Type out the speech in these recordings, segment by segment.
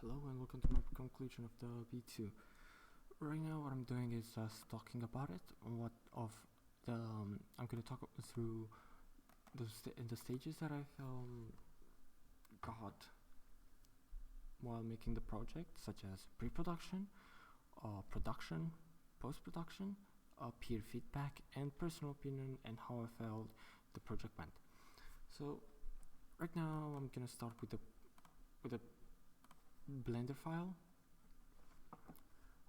Hello and welcome to my conclusion of the V2. Right now what I'm doing is just talking about it, what of the I'm gonna talk through the stages that I've got while making the project, such as pre-production, production, post-production, peer feedback, and personal opinion, and how I felt the project went. So right now I'm gonna start with a Blender file.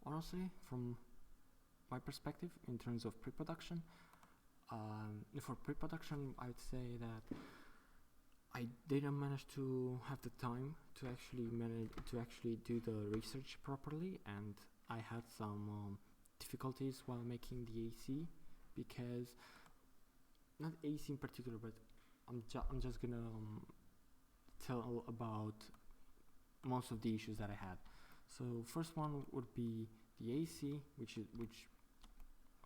Honestly, from my perspective, in terms of pre-production, for pre-production, I'd say that I didn't manage to have the time to actually do the research properly, and I had some difficulties while making the AC, because not AC in particular, but I'm just gonna tell about most of the issues that I had. So first one would be the AC, which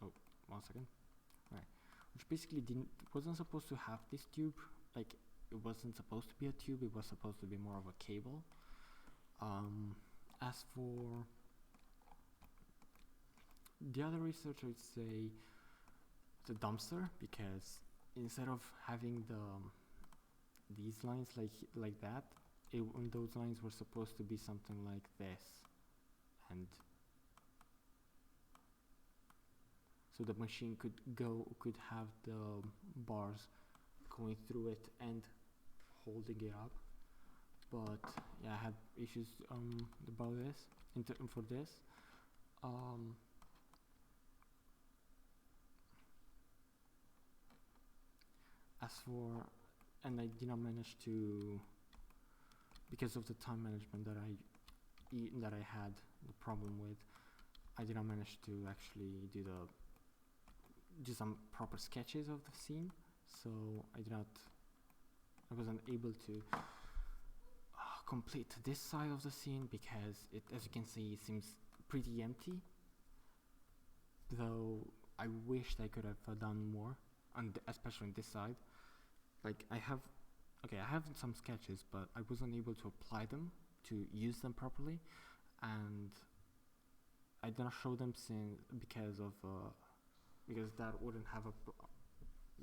oh, 1 second, right, which basically wasn't supposed to have this tube. Like, it wasn't supposed to be a tube, it was supposed to be more of a cable. As for the other research, I would say the dumpster, because instead of having these lines like that, those lines were supposed to be something like this, and so the machine could have the bars going through it and holding it up. But yeah, I had issues about this for this. As for, and I did not manage to, because of the time management that I had the problem with, I did not manage to actually do some proper sketches of the scene. So I wasn't able to complete this side of the scene, because it, as you can see, it seems pretty empty, though I wished I could have done more, and especially on this side. Like, I have some sketches, but I wasn't able to apply them, to use them properly, and I did not show them because that wouldn't have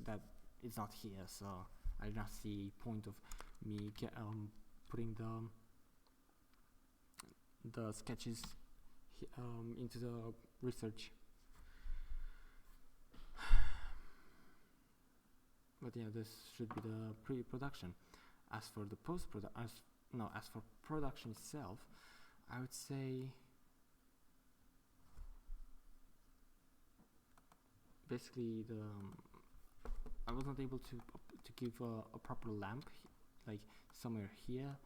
that is not here. So I did not see point of me putting the sketches into the research. But yeah, this should be the pre-production. As for the as for production itself, I would say basically I wasn't able to give a proper lamp, like somewhere here.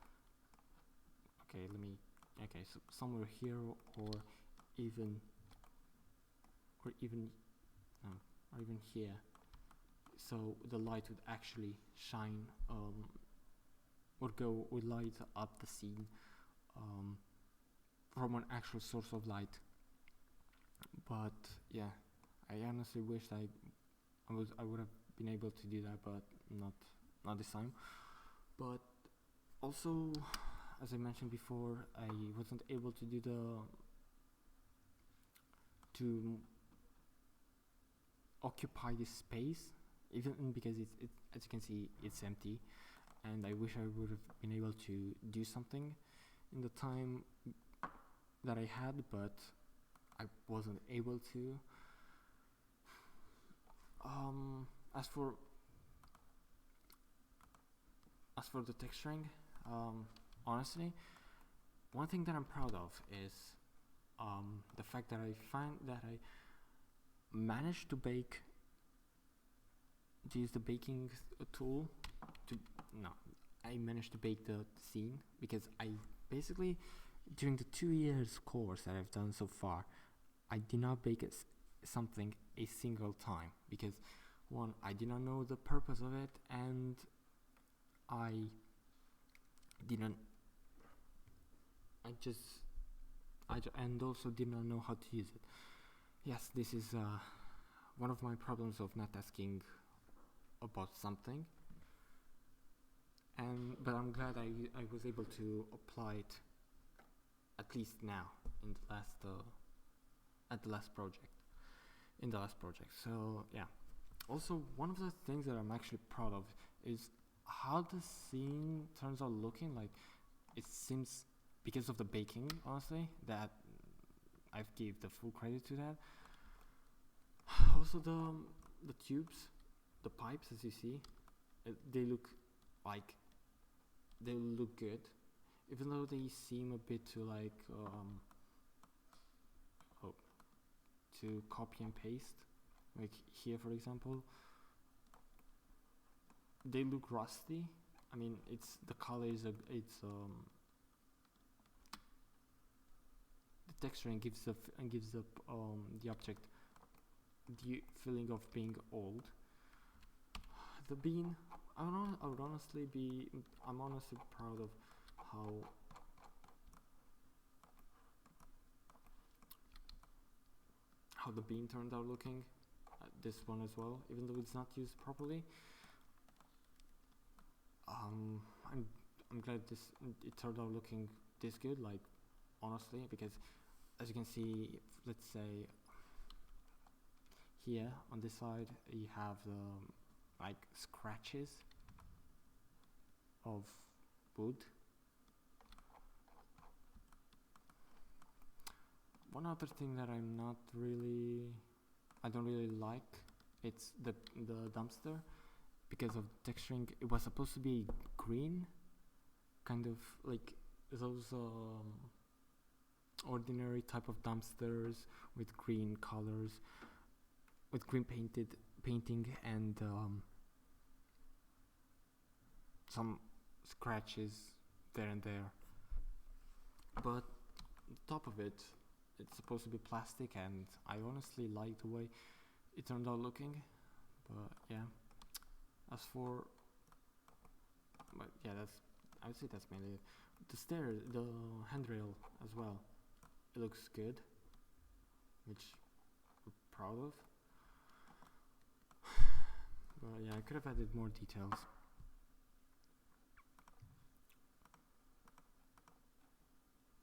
So somewhere here, or even here, so the light would actually shine, would light up the scene from an actual source of light. But yeah, I honestly wish I would have been able to do that, but not this time. But also, as I mentioned before, I wasn't able to do to occupy this space, even because it, as you can see, it's empty, and I wish I would have been able to do something in the time that I had, but I wasn't able to. As for the texturing, honestly, one thing that I'm proud of is the fact that I managed to use the baking tool I managed to bake the scene, because I basically, during the 2 years course that I've done so far, I did not bake something a single time, because one, I did not know the purpose of it, and and also did not know how to use it. Yes, this is one of my problems of not asking about something, but I'm glad I was able to apply it at least now in the last at the last project. In the last project, so yeah. Also, one of the things that I'm actually proud of is how the scene turns out looking. Like, it seems, because of the baking, honestly, that I've gave the full credit to that. Also, the tubes, the pipes, as you see, they look like they look good, even though they seem a bit too like to copy and paste. Like here, for example, they look rusty. I mean, it's the color is the texturing gives the the object the feeling of being old. The bean, I'm honestly proud of how the bean turned out looking. This one as well, even though it's not used properly. I'm glad it turned out looking this good. Like, honestly, because as you can see, let's say here on this side you have the like scratches of wood. One other thing that I don't really like, it's the dumpster, because of texturing. It was supposed to be green, kind of like those ordinary type of dumpsters with green colors, with green painting and some scratches there and there. But on top of it, it's supposed to be plastic, and I honestly like the way it turned out looking. But yeah, as for, but yeah, I would say that's mainly it. The handrail as well. It looks good, which we're proud of. But yeah, I could have added more details.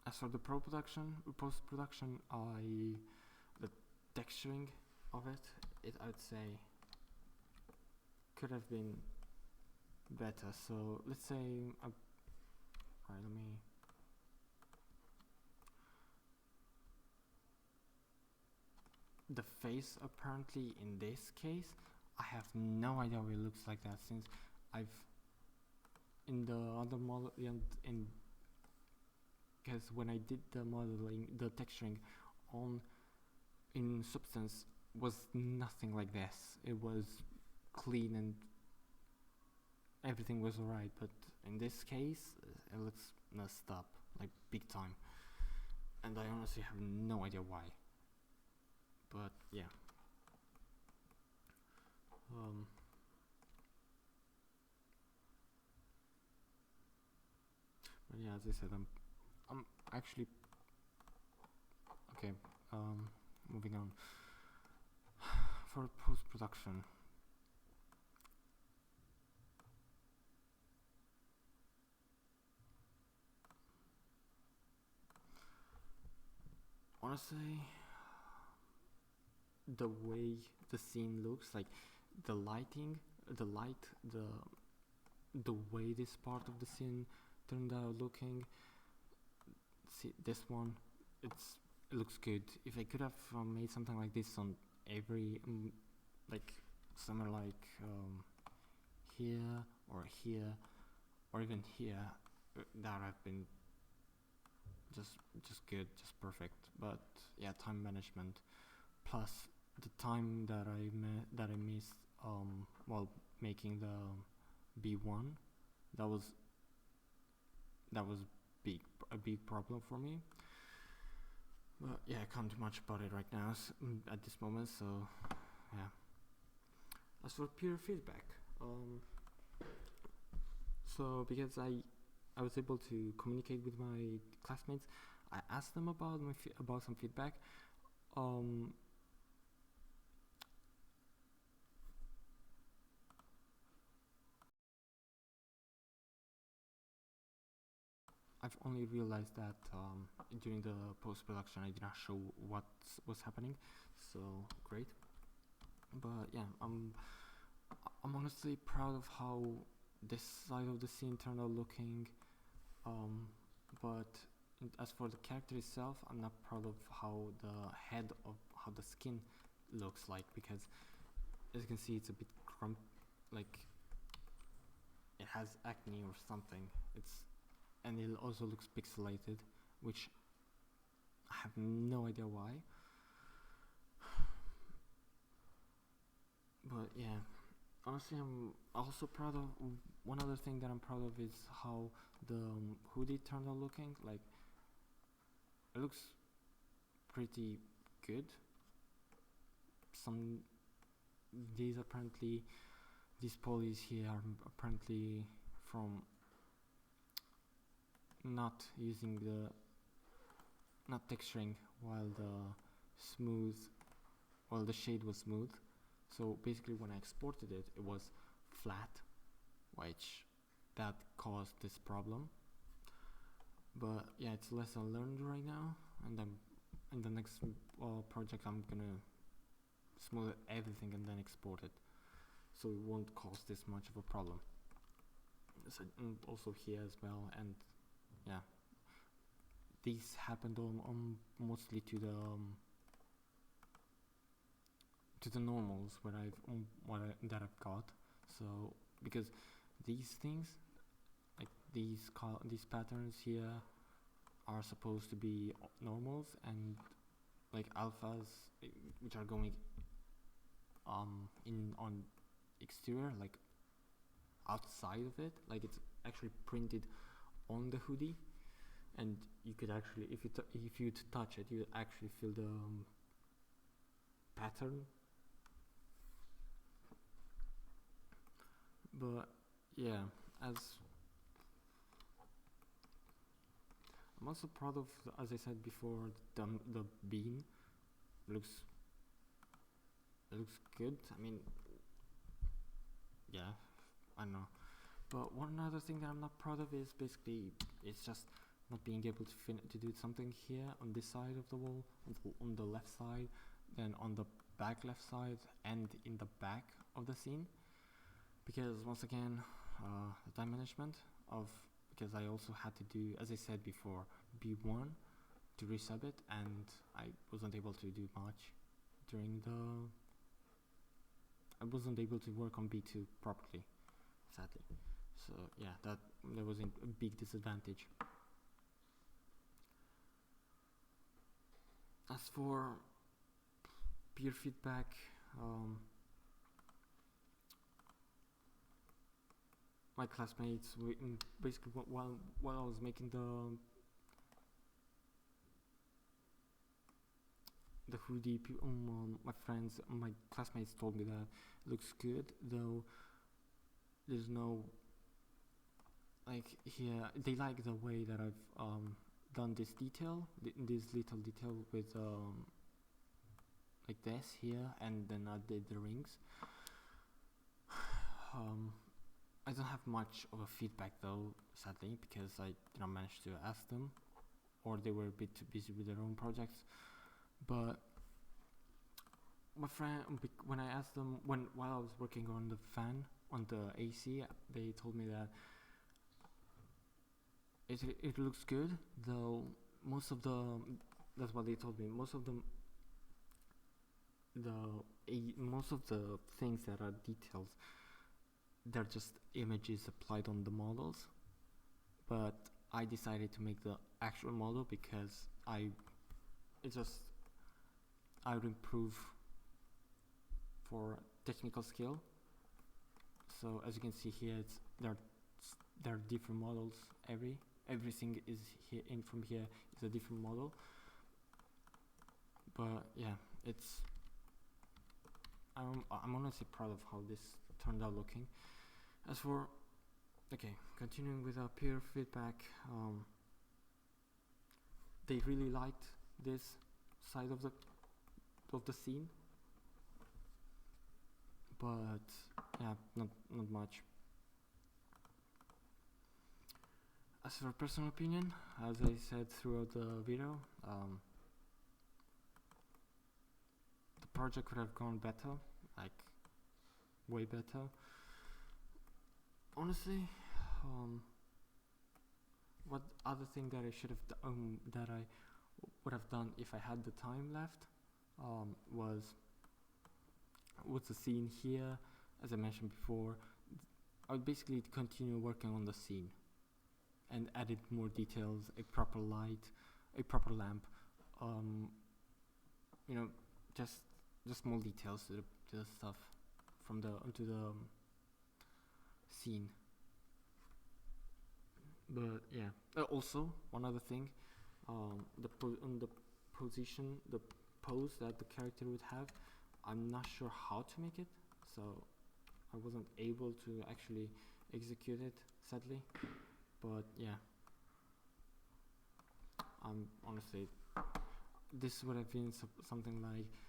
As for the post-production, the texturing of it, I would say, could have been better. So let's say, right, let me. The face, apparently, in this case, I have no idea what it looks like that, since I've in the other model because when I did the modeling, the texturing in Substance was nothing like this. It was clean and everything was alright, but in this case, it looks messed up, like big time. And I honestly have no idea why. But yeah. But yeah, as I said, I'm actually okay. Moving on. For post-production, honestly, the way the scene looks, like the lighting, the way this part of the scene turned out looking. See this one, it looks good. If I could have made something like this on every like somewhere like here or even here, that would have been just good, just perfect. But yeah, time management plus the time that I missed while making the B1, that was a big problem for me. But yeah, I can't do much about it right now at this moment. So yeah. As for peer feedback, so because I was able to communicate with my classmates, I asked them about about some feedback. I've only realized that during the post-production I did not show what was happening, so great. But yeah, I'm honestly proud of how this side of the scene turned out looking, but as for the character itself, I'm not proud of how the skin looks like, because as you can see it's a bit like it has acne or something. And it also looks pixelated, which I have no idea why. But yeah, honestly, I'm also proud of one other thing that I'm proud of is how the hoodie turned out looking. Like, it looks pretty good. These polys here are apparently from not texturing while the shade was smooth. So basically when I exported it, it was flat, which that caused this problem. But yeah, it's lesson learned right now, and in the next project I'm gonna smooth everything and then export it, so it won't cause this much of a problem. So, and also here as well, and yeah, these happened on mostly to the normals that I've got. So because these things, like these patterns here, are supposed to be normals, and like alphas, which are going in on exterior, like outside of it, like it's actually printed on the hoodie, and you could actually, if you touch it, you actually feel the pattern. But yeah, I'm also proud of, as I said before, the bean looks good. I mean, yeah, I know. But one other thing that I'm not proud of is basically it's just not being able to do something here on this side of the wall, on the left side, then on the back left side, and in the back of the scene. Because once again, the time management because I also had to do, as I said before, B1 to resub it, and I wasn't able to do much I wasn't able to work on B2 properly, sadly. So yeah, that was a big disadvantage. As for peer feedback, my classmates, basically while I was making the hoodie, my classmates told me that it looks good, though there's no, like, here they like the way that I've done this little detail with like this here, and then I did the rings. I don't have much of a feedback though, sadly, because I did not manage to ask them, or they were a bit too busy with their own projects. But my friend, when I asked them, while I was working on the fan, on the AC, they told me that it looks good, though that's what they told me, most of the things that are details, they're just images applied on the models. But I decided to make the actual model because I would improve for technical skill. So as you can see here, there are different models. Everything is here, from here is a different model. But yeah, I'm honestly proud of how this turned out looking. As for continuing with our peer feedback, they really liked this side of the scene, but yeah, not much. as for personal opinion, as I said throughout the video, the project could have gone better, like way better. Honestly, what other thing that I should have that I would have done if I had the time left, was the scene here. As I mentioned before, I would basically continue working on the scene and added more details, a proper light, a proper lamp, you know, just small details to the stuff from the onto the scene. But yeah, also one other thing, on the position, the pose that the character would have, I'm not sure how to make it, so I wasn't able to actually execute it, sadly. But yeah, honestly, this would have been something like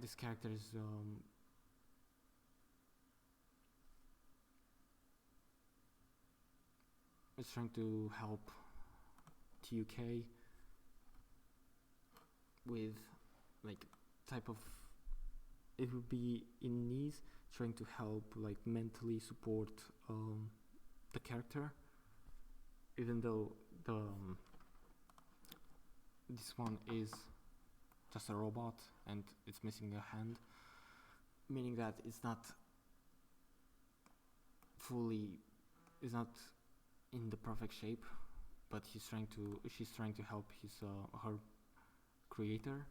this character is trying to help TUK with like type of, it would be in knees, trying to help like mentally support the character, even though this one is just a robot and it's missing a hand, meaning that it's not in the perfect shape, but she's trying to help her creator.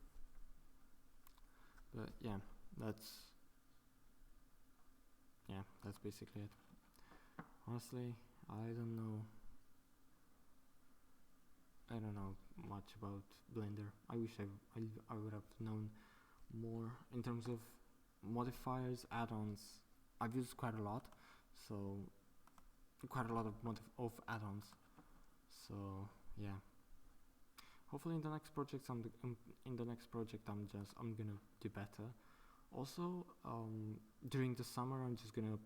But yeah, that's basically it. Honestly, I don't know much about Blender. I wish I would have known more in terms of modifiers, add-ons. I've used quite a lot, so quite a lot of add-ons. So yeah, hopefully in the next project I'm gonna do better. Also, during the summer I'm just gonna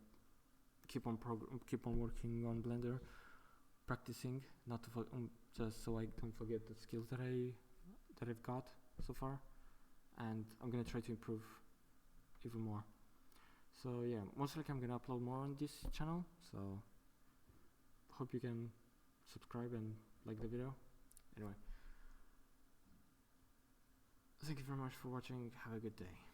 keep on working on Blender, practicing, not to just so I don't forget the skills that I've got so far, and I'm gonna try to improve even more. So yeah, most likely I'm gonna upload more on this channel, so hope you can subscribe and like the video. Anyway, thank you very much for watching. Have a good day.